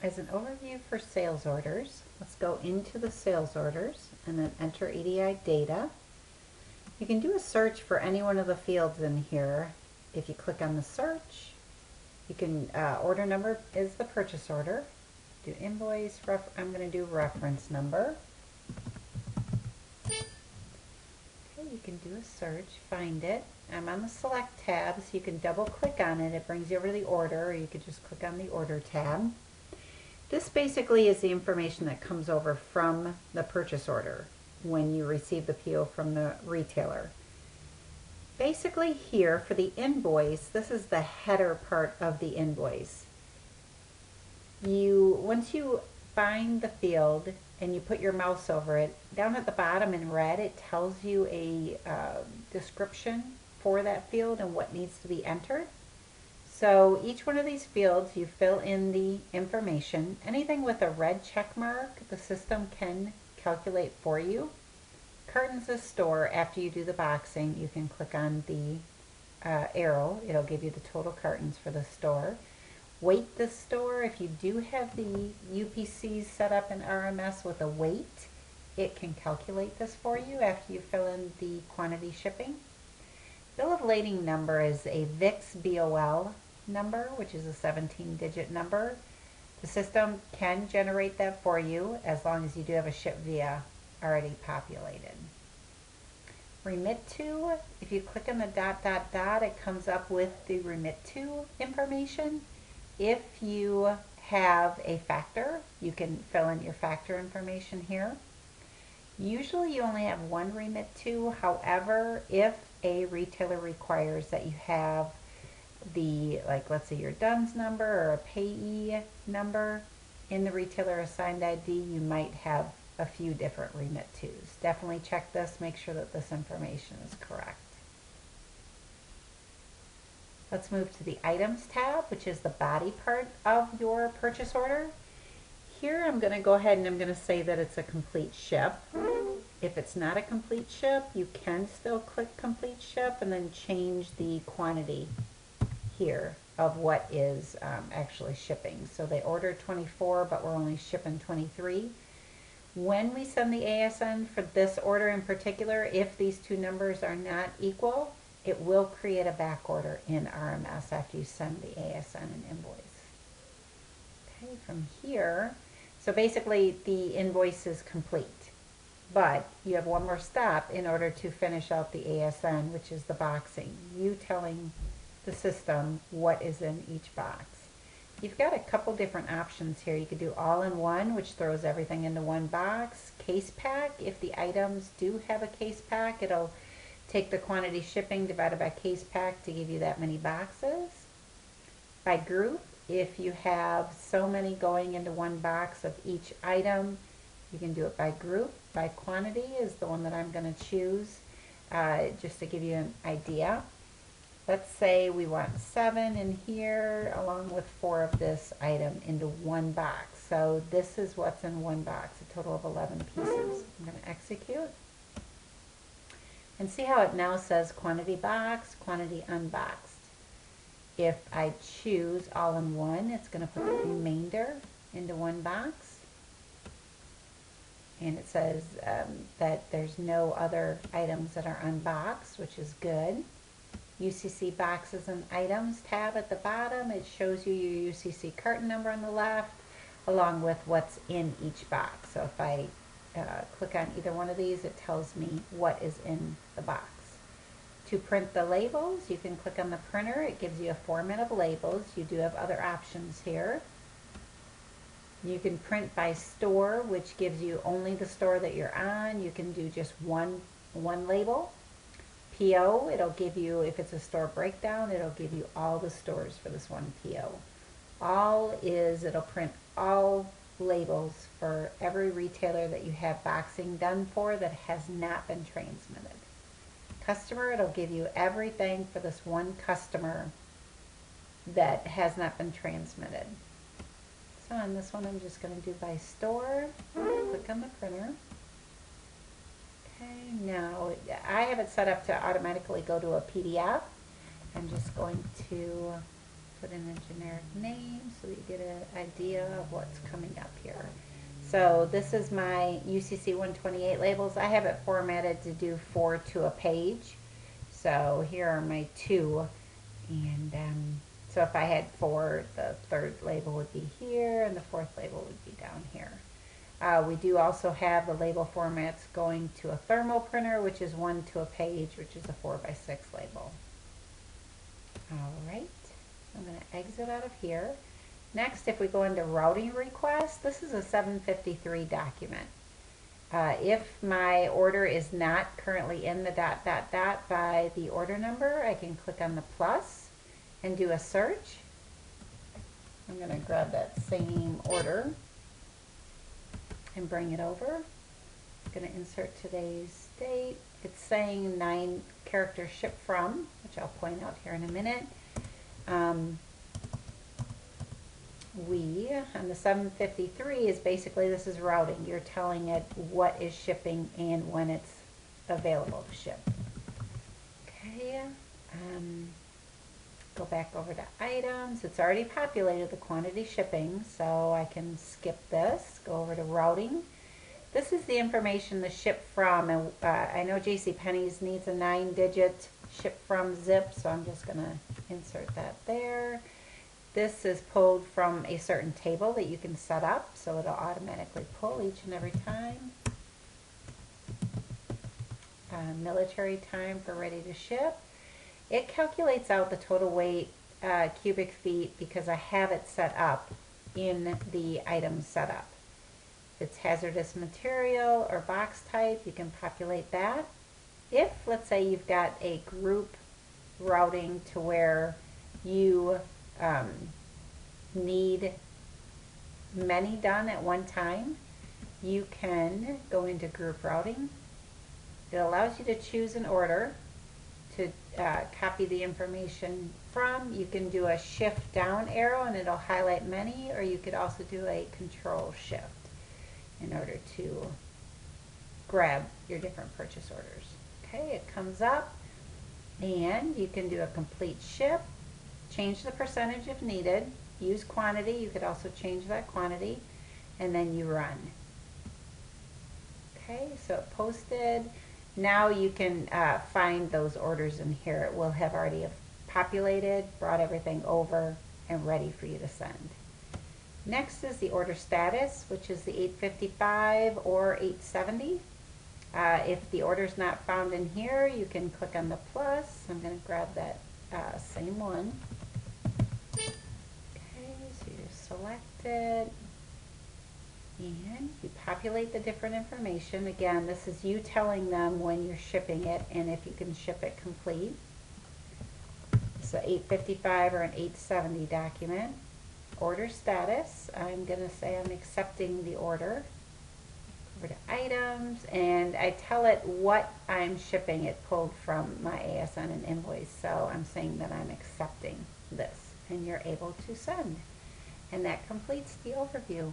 As an overview for sales orders, let's go into the sales orders and then enter EDI data. You can do a search for any one of the fields in here. If you click on the search, you can, order number is the purchase order. Do invoice, I'm going to do reference number. Okay, you can do a search, find it. I'm on the select tab, so you can double click on it. It brings you over to the order, or you could just click on the order tab. This basically is the information that comes over from the purchase order when you receive the PO from the retailer. Basically here for the invoice, this is the header part of the invoice. Once you find the field and you put your mouse over it, down at the bottom in red it tells you a description for that field and what needs to be entered. So each one of these fields you fill in the information. Anything with a red check mark the system can calculate for you. Curtains is store. After you do the boxing you can click on the arrow. It'll give you the total curtains for the store. Weight the store. If you do have the UPCs set up in RMS with a weight, it can calculate this for you after you fill in the quantity shipping. Bill of lading number is a VIX BOL number, which is a 17-digit number. The system can generate that for you as long as you do have a ship via already populated. Remit to, if you click on the ... it comes up with the remit to information. If you have a factor, you can fill in your factor information here. Usually you only have one remit to. However, if a retailer requires that you have the, like let's say your DUNS number or a payee number in the retailer assigned ID, you might have a few different remit tos. Definitely check this, make sure that this information is correct. Let's move to the items tab, which is the body part of your purchase order. Here I'm going to go ahead and I'm going to say that it's a complete ship. If it's not a complete ship, you can still click complete ship and then change the quantity here of what is actually shipping. So they ordered 24, but we're only shipping 23. When we send the ASN for this order in particular, if these two numbers are not equal, it will create a back order in RMS after you send the ASN and invoice. Okay, from here, so basically the invoice is complete, but you have one more step in order to finish out the ASN, which is the boxing. You telling the system what is in each box. You've got a couple different options here. You could do all-in-one, which throws everything into one box. Case pack, if the items do have a case pack, it'll take the quantity shipping divided by case pack to give you that many boxes. By group, if you have so many going into one box of each item, you can do it by group. By quantity is the one that I'm going to choose, just to give you an idea. Let's say we want 7 in here along with 4 of this item into one box. So this is what's in one box, a total of 11 pieces. I'm going to execute. And see how it now says quantity box, quantity unboxed. If I choose all-in-one, it's going to put the remainder into one box. And it says that there's no other items that are unboxed, which is good. UCC boxes and items tab at the bottom, it shows you your UCC carton number on the left along with what's in each box. So if I click on either one of these, it tells me what is in the box. To print the labels, you can click on the printer. It gives you a format of labels. You do have other options here. You can print by store, which gives you only the store that you're on. You can do just one label. PO, it'll give you, if it's a store breakdown, it'll give you all the stores for this one PO. All is, it'll print all labels for every retailer that you have boxing done for that has not been transmitted. Customer, it'll give you everything for this one customer that has not been transmitted. So on this one I'm just going to do by store, click on the printer. Okay, now I have it set up to automatically go to a PDF. I'm just going to put in a generic name so that you get an idea of what's coming up here. So this is my UCC 128 labels. I have it formatted to do 4 to a page. So here are my 2. And so if I had 4, the 3rd label would be here and the 4th label would be down here. We do also have the label formats going to a thermal printer, which is 1 to a page, which is a 4x6 label. All right, I'm going to exit out of here. Next, if we go into routing requests, this is a 753 document. If my order is not currently in the ... by the order number, I can click on the plus and do a search. I'm going to grab that same order and bring it over. I'm going to insert today's date. It's saying 9 characters ship from, which I'll point out here in a minute. On the 753 is basically, this is routing. You're telling it what is shipping and when it's available to ship. Okay, go back over to items. It's already populated the quantity shipping, so I can skip this, go over to routing. This is the information the ship from, and I know JCPenney's needs a 9-digit ship from zip, so I'm just going to insert that there. This is pulled from a certain table that you can set up, so it'll automatically pull each and every time. Military time for ready to ship. It calculates out the total weight cubic feet because I have it set up in the item setup. If it's hazardous material or box type, you can populate that. If, let's say, you've got a group routing to where you need many done at one time, you can go into group routing. It allows you to choose an order to copy the information from. You can do a shift down arrow and it'll highlight many, or you could also do a control shift in order to grab your different purchase orders. Okay, it comes up and you can do a complete ship, change the percentage if needed, use quantity, you could also change that quantity, and then you run. Okay, so it posted. Now you can find those orders in here. It will have already populated, brought everything over, and ready for you to send. Next is the order status, which is the 855 or 870. If the order is not found in here, you can click on the plus. I'm going to grab that same one. Okay, so you select it. And you populate the different information. Again, this is you telling them when you're shipping it and if you can ship it complete. It's an 855 or an 870 document. Order status, I'm going to say I'm accepting the order. Over to items, and I tell it what I'm shipping. It pulled from my ASN and invoice, so I'm saying that I'm accepting this, and you're able to send. And that completes the overview.